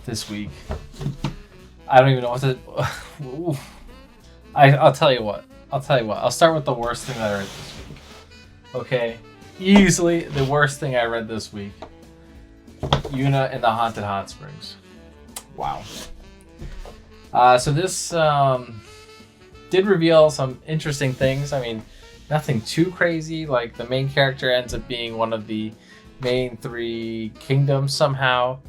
this week. I don't even know what to... I'll tell you what. I'll start with the worst thing that I read this week. Okay? Easily the worst thing I read this week. Yuna and the Haunted Hot Springs. Wow. So this did reveal some interesting things. I mean, nothing too crazy. Like, the main character ends up being one of the main 3 kingdoms somehow.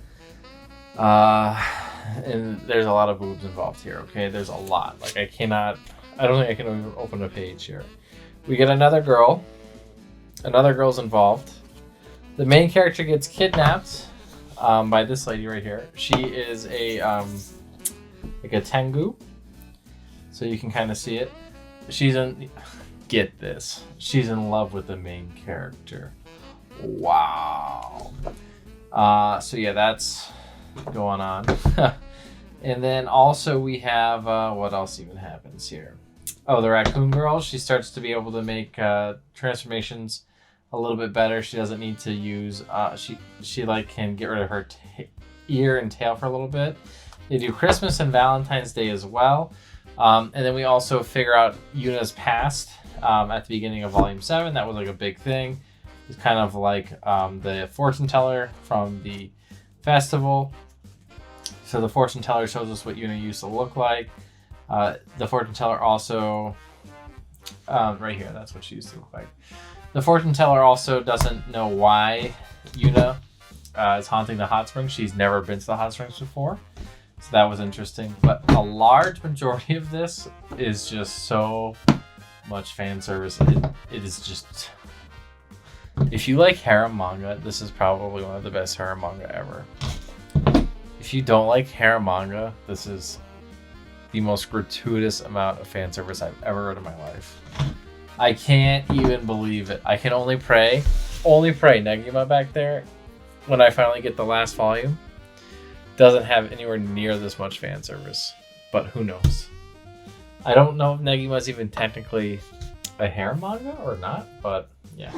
And there's a lot of boobs involved here, okay? There's a lot. Like, I don't think I can even open a page here. We get another girl. Another girl's involved. The main character gets kidnapped by this lady right here. She is a like a Tengu. So you can kind of see it. Get this. She's in love with the main character. Wow. So yeah, that's going on. And then also we have what else even happens here? Oh, the raccoon girl. She starts to be able to make transformations a little bit better. She doesn't need to use she like can get rid of her ear and tail for a little bit. They do Christmas and Valentine's Day as well. And then we also figure out Yuna's past at the beginning of Volume 7. That was like a big thing. It's kind of like the fortune teller from the festival. So the fortune teller shows us what Yuna used to look like. The fortune teller also... right here, that's what she used to look like. The fortune teller also doesn't know why Yuna is haunting the hot springs. She's never been to the hot springs before. So that was interesting. But a large majority of this is just so much fan service. It is just... If you like harem manga, this is probably one of the best harem manga ever. If you don't like harem manga, this is the most gratuitous amount of fan service I've ever read in my life. I can't even believe it. I can only pray Negima back there, when I finally get the last volume, doesn't have anywhere near this much fan service. But who knows? I don't know if Negima's even technically a harem manga or not, but yeah.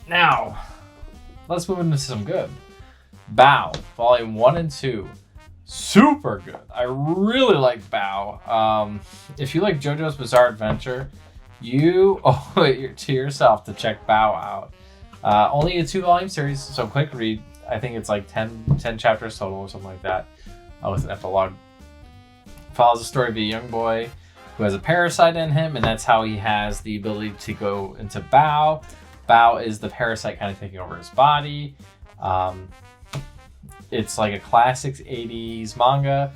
Now, let's move into some good. BAOH, Volume 1 and 2. Super good. I really like BAOH. If you like JoJo's Bizarre Adventure, you owe it to yourself to check BAOH out. Only a 2-volume series, so quick read. I think it's like 10 chapters total or something like that, with an epilogue. Follows the story of a young boy who has a parasite in him, and that's how he has the ability to go into BAOH. BAOH is the parasite kind of taking over his body. It's like a classic 80s manga.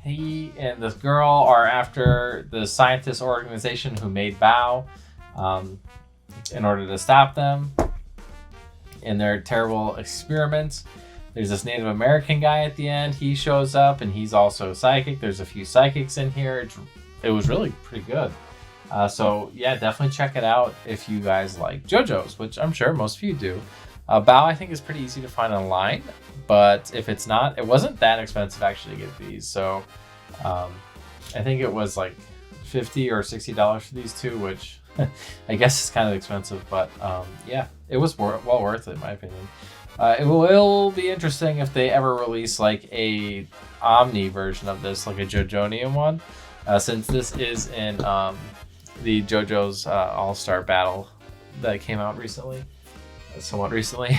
He and this girl are after the scientist organization who made BAOH in order to stop them in their terrible experiments. There's this Native American guy at the end. He shows up, and he's also psychic. There's a few psychics in here. It was really pretty good. So yeah, definitely check it out if you guys like JoJo's, which I'm sure most of you do. BAOH, I think, is pretty easy to find online, but if it's not, it wasn't that expensive actually to get these. So I think it was like $50 or $60 for these two, which I guess is kind of expensive, but yeah, it was well worth it in my opinion. It will be interesting if they ever release like a Omni version of this, like a JoJonian one, since this is in the JoJo's All-Star Battle that came out recently. Somewhat recently.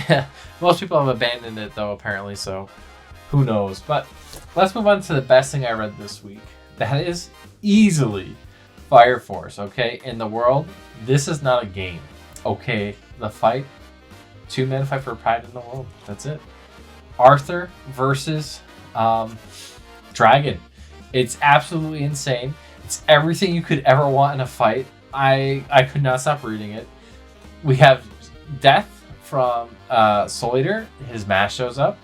Most people have abandoned it though, apparently, so who knows. But let's move on to the best thing I read this week. That is easily Fire Force, okay? In the world, this is not a game, okay? The fight, 2 men fight for pride in the world. That's it. Arthur versus Dragon. It's absolutely insane. It's everything you could ever want in a fight. I could not stop reading it. We have Death from Soul Eater. His mask shows up.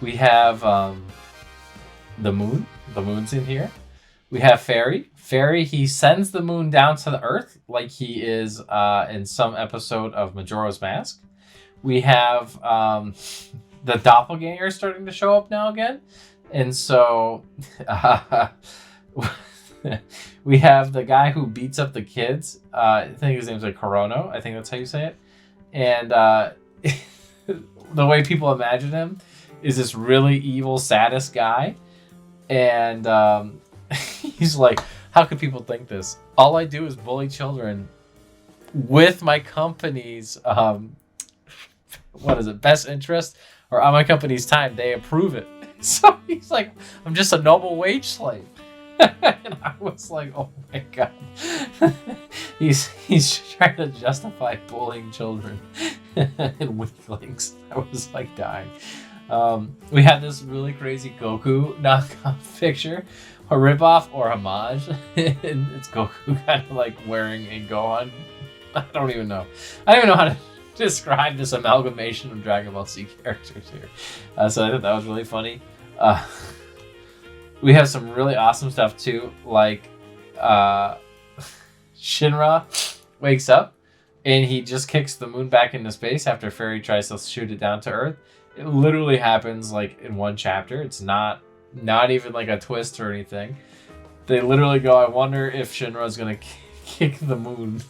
We have the moon. The moon's in here. We have Fairy. Fairy, he sends the moon down to the earth like he is in some episode of Majora's Mask. We have the doppelganger starting to show up now again. And so we have the guy who beats up the kids. I think his name's like Corono. I think that's how you say it. And the way people imagine him is this really evil sadist guy. And he's like, how could people think this? All I do is bully children with my company's, best interest, or on my company's time. They approve it. So he's like, I'm just a noble wage slave. And I was like, oh my god. he's trying to justify bullying children and weaklings. I was like dying. We had this really crazy Goku knockoff picture, a ripoff or homage. And it's Goku kind of like wearing a Gohan. I don't even know how to describe this amalgamation of Dragon Ball Z characters here. So I thought that was really funny. We have some really awesome stuff too, like Shinra wakes up and he just kicks the moon back into space after Fairy tries to shoot it down to Earth. It literally happens like in one chapter. It's not even like a twist or anything. They literally go, I wonder if Shinra's gonna kick the moon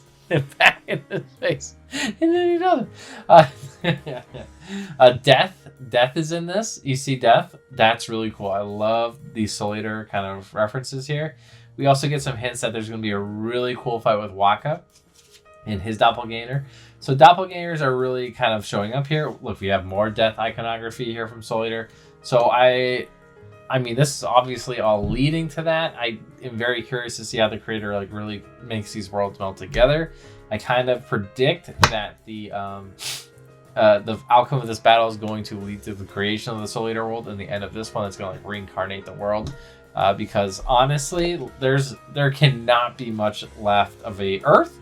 back into space. And then he does it. Death is in this. You see Death? That's really cool. I love these Soul Eater kind of references here. We also get some hints that there's going to be a really cool fight with Waka and his doppelganger. So doppelgangers are really kind of showing up here. Look, we have more Death iconography here from Soul Eater. So I mean, this is obviously all leading to that. I am very curious to see how the creator like really makes these worlds meld together. I kind of predict that the outcome of this battle is going to lead to the creation of the Soul Eater world, and the end of this one is going to like reincarnate the world. Because honestly, there cannot be much left of a Earth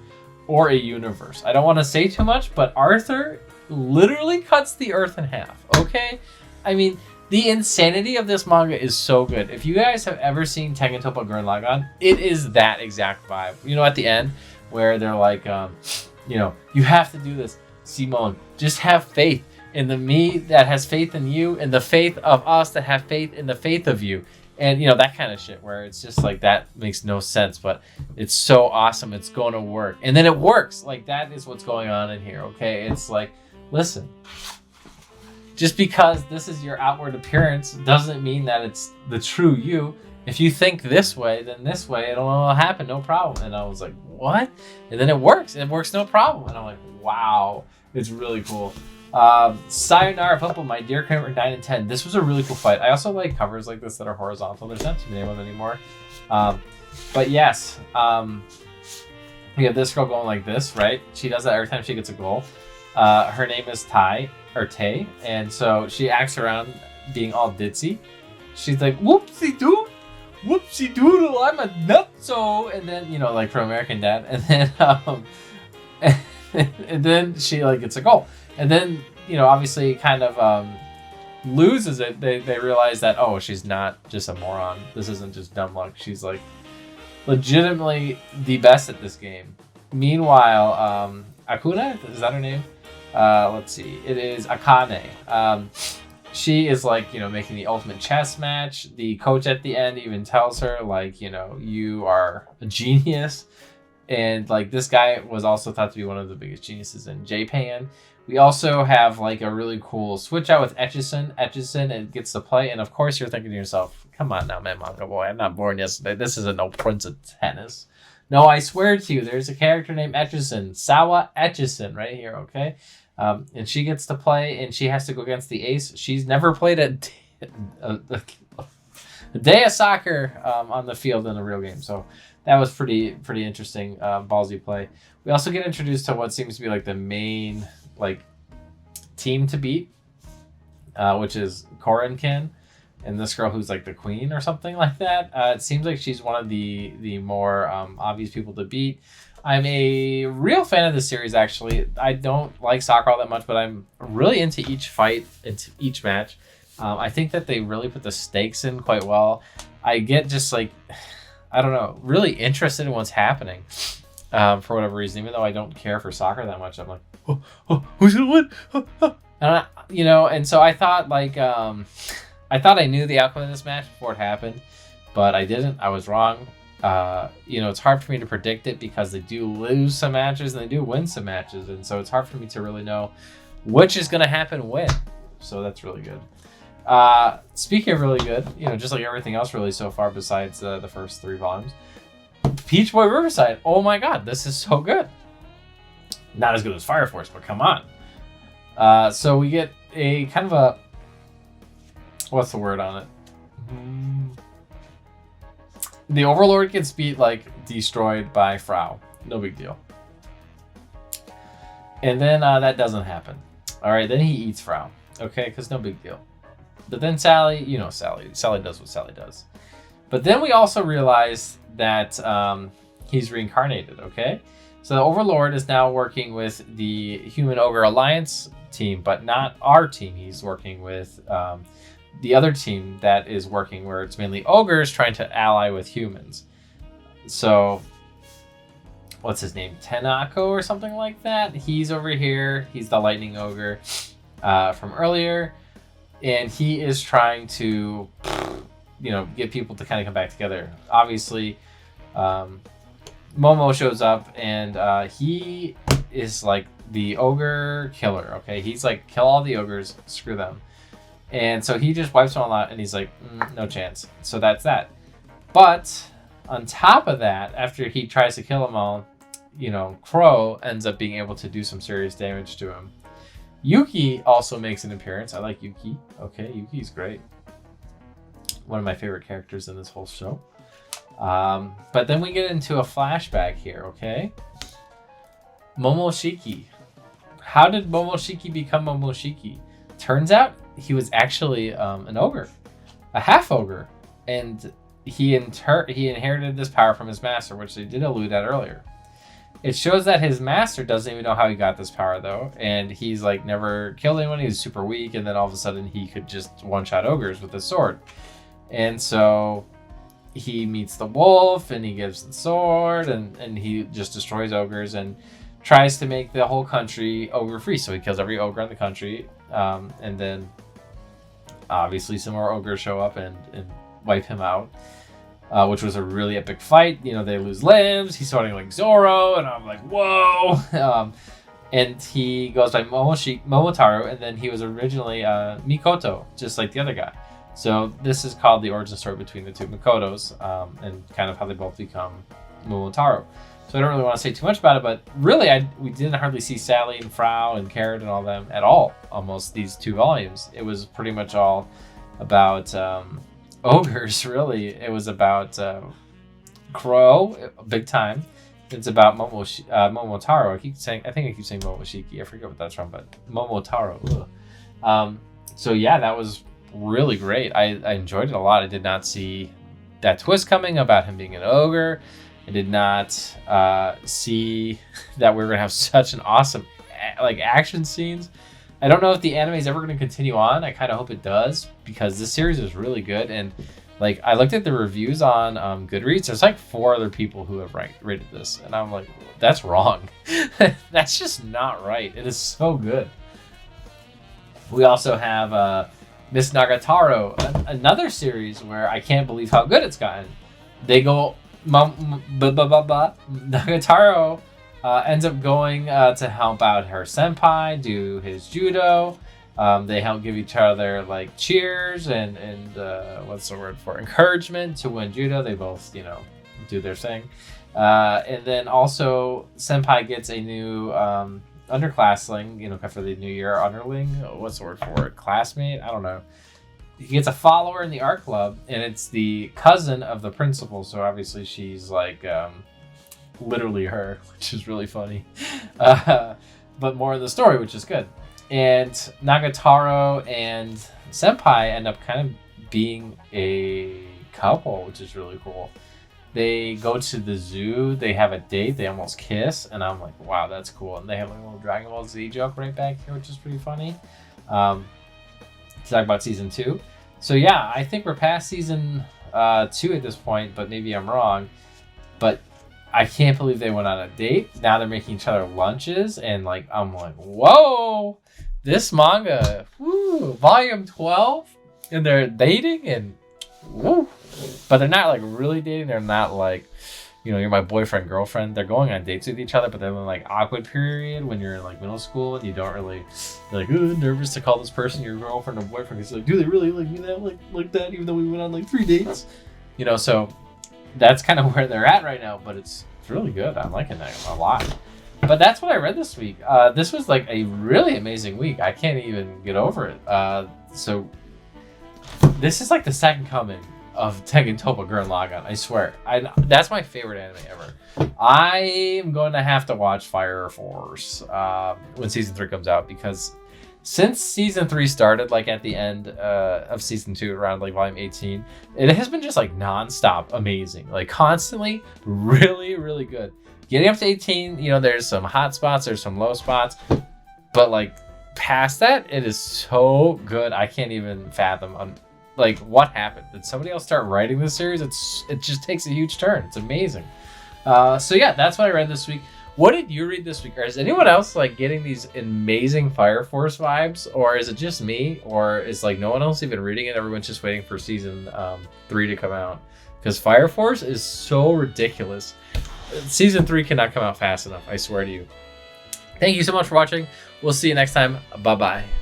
or a universe. I don't want to say too much, but Arthur literally cuts the Earth in half. Okay, I mean, the insanity of this manga is so good. If you guys have ever seen Tengen Toppa Gurren Lagann, it is that exact vibe. You know, at the end where they're like, you have to do this, Simone. Just have faith in the me that has faith in you, and the faith of us that have faith in the faith of you. And, that kind of shit where it's just like, that makes no sense, but it's so awesome. It's going to work. And then it works. Like, that is what's going on in here, okay? It's like, listen, just because this is your outward appearance doesn't mean that it's the true you. If you think this way, then this way, it'll happen, no problem. And I was like, what? And then it works. It works no problem. And I'm like, wow, it's really cool. Sayonara Pumple, my dear Kramer 9 and 10. This was a really cool fight. I also like covers like this that are horizontal. There's not too many of them anymore. But yes, we have this girl going like this, right? She does that every time she gets a goal. Her name is Tay, and so she acts around being all ditzy. She's like, whoopsie doodle, I'm a nutso, and then like from American Dad, and then and then she like gets a goal. And then, obviously kind of loses it. They realize that, oh, she's not just a moron. This isn't just dumb luck. She's like legitimately the best at this game. Meanwhile, Akuna, is that her name? Let's see. It is Akane. She is like, making the ultimate chess match. The coach at the end even tells her like, you are a genius. And like this guy was also thought to be one of the biggest geniuses in Japan. We also have like a really cool switch out with Etchison. It gets to play. And of course you're thinking to yourself, come on now, man, manga boy. I'm not born yesterday. This isn't no Prince of Tennis. No, I swear to you, there's a character named Etchison. Sawa Etchison right here, okay? And she gets to play and she has to go against the ace. She's never played a day of soccer on the field in a real game. So that was pretty interesting ballsy play. We also get introduced to what seems to be like the main like team to beat, which is Korenkin and this girl who's like the queen or something like that. It seems like she's one of the more obvious people to beat. I'm a real fan of this series, actually. I don't like soccer all that much, but I'm really into each fight, into each match. I think that they really put the stakes in quite well. I get just like, I don't know, really interested in what's happening for whatever reason. Even though I don't care for soccer that much, I'm like, who's gonna win? And and so I thought like, I thought I knew the outcome of this match before it happened, but I didn't. I was wrong. It's hard for me to predict it because they do lose some matches and they do win some matches, and so it's hard for me to really know which is going to happen when. So that's really good. Speaking of really good, just like everything else really so far besides the first 3 volumes, Peach Boy Riverside. Oh my god, this is so good. Not as good as Fire Force, but come on. So we get a kind of a, what's the word on it? The Overlord gets destroyed by Frau. No big deal. And then that doesn't happen. All right, then he eats Frau. Okay, because no big deal. But then Sally, Sally does what Sally does. But then we also realize that he's reincarnated, okay? So the Overlord is now working with the Human Ogre Alliance team, but not our team. He's working with the other team that is working where it's mainly ogres trying to ally with humans. So, what's his name? Tenako or something like that? He's over here. He's the lightning ogre from earlier. And he is trying to, get people to kind of come back together. Obviously, Momo shows up and he is like the ogre killer, okay? He's like, kill all the ogres, screw them. And so he just wipes them all out and he's like, no chance. So that's that. But on top of that, after he tries to kill them all, Crow ends up being able to do some serious damage to him. Yuki also makes an appearance. I like Yuki. Okay, Yuki's great. One of my favorite characters in this whole show. But then we get into a flashback here, okay? Momoshiki. How did Momoshiki become Momoshiki? Turns out he was actually an ogre. A half ogre. And he inherited this power from his master, which they did allude at earlier. It shows that his master doesn't even know how he got this power, though. And he's like never killed anyone. He was super weak. And then all of a sudden he could just one-shot ogres with his sword. And so he meets the wolf and he gives the sword and he just destroys ogres and tries to make the whole country ogre free. So he kills every ogre in the country. And then obviously some more ogres show up and wipe him out. Which was a really epic fight. They lose limbs. He's starting like Zoro, and I'm like, whoa. And he goes by Momotaro, and then he was originally Mikoto, just like the other guy. So this is called the origin story between the two Mikotos, and kind of how they both become Momotaro. So I don't really want to say too much about it, but really we didn't hardly see Sally and Frau and Carrot and all them at all, almost these 2 volumes. It was pretty much all about ogres, really. It was about Crow, big time. It's about Momotaro. I think I keep saying Momoshiki. I forget what that's from, but Momotaro. So yeah, that was really great. I enjoyed it a lot. I did not see that twist coming about him being an ogre. I did not see that we were gonna have such an awesome action scenes. I don't know if the anime is ever going to continue on. I kind of hope it does because this series is really good. And I looked at the reviews on Goodreads. There's 4 other people who have rated this, and I'm like, that's wrong. That's just not right. It is so good. We also have Miss Nagataro, another series where I can't believe how good it's gotten. They go Nagataro. Ends up going to help out her senpai, do his judo. They help give each other cheers and what's the word for encouragement to win judo. They both, do their thing. And then also senpai gets a new underclassling, for the new year underling. What's the word for it? Classmate? I don't know. He gets a follower in the art club, and it's the cousin of the principal. So obviously she's literally her, which is really funny, but more of the story, which is good. And Nagataro and senpai end up kind of being a couple, which is really cool. They go to the zoo, they have a date, they almost kiss, and I'm like, wow, that's cool. And they have a little Dragon Ball Z joke right back here, which is pretty funny. To talk about season 2. So yeah, I think we're past season 2 at this point, but maybe I'm wrong. But I can't believe they went on a date. Now they're making each other lunches, and I'm like, whoa, this manga, volume 12, and they're dating, and woo. But they're not really dating. They're not you know, you're my boyfriend, girlfriend. They're going on dates with each other, but then in like awkward period when you're in like middle school and you don't really, you're like, nervous to call this person your girlfriend or boyfriend. It's like, do they really like me that like that? Even though we went on like 3 dates, you know. So that's kind of where they're at right now. But it's really good. I'm liking that a lot. But that's what I read this week. This was like a really amazing week. I can't even get over it. So this is like the second coming of Tengen Toppa Gurren Lagann, I swear. That's my favorite anime ever. I am going to have to watch Fire Force when season 3 comes out, because since season 3 started, like at the end of season 2, around like volume 18, it has been just like nonstop amazing, like constantly really, really good. Getting up to 18, you know, there's some hot spots, there's some low spots, but like past that, it is so good. I can't even fathom like what happened. Did somebody else start writing this series? It just takes a huge turn. It's amazing. So yeah, that's what I read this week. What did you read this week? Or is anyone else like getting these amazing Fire Force vibes? Or is it just me? Or is like no one else even reading it? Everyone's just waiting for season 3 to come out. Because Fire Force is so ridiculous. Season 3 cannot come out fast enough, I swear to you. Thank you so much for watching. We'll see you next time. Bye-bye.